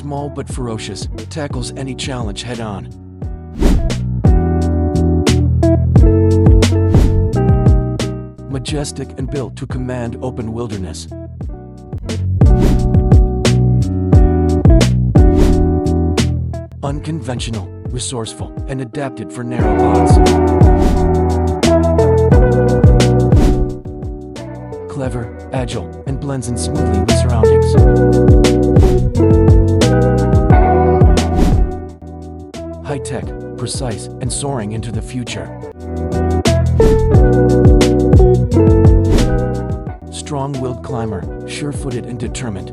Small but ferocious, tackles any challenge head-on. Majestic and built to command open wilderness. Unconventional, resourceful, and adapted for narrow paths. Clever, agile, and blends in smoothly with surroundings. High-tech, precise, and soaring into the future. Strong-willed climber, sure-footed and determined.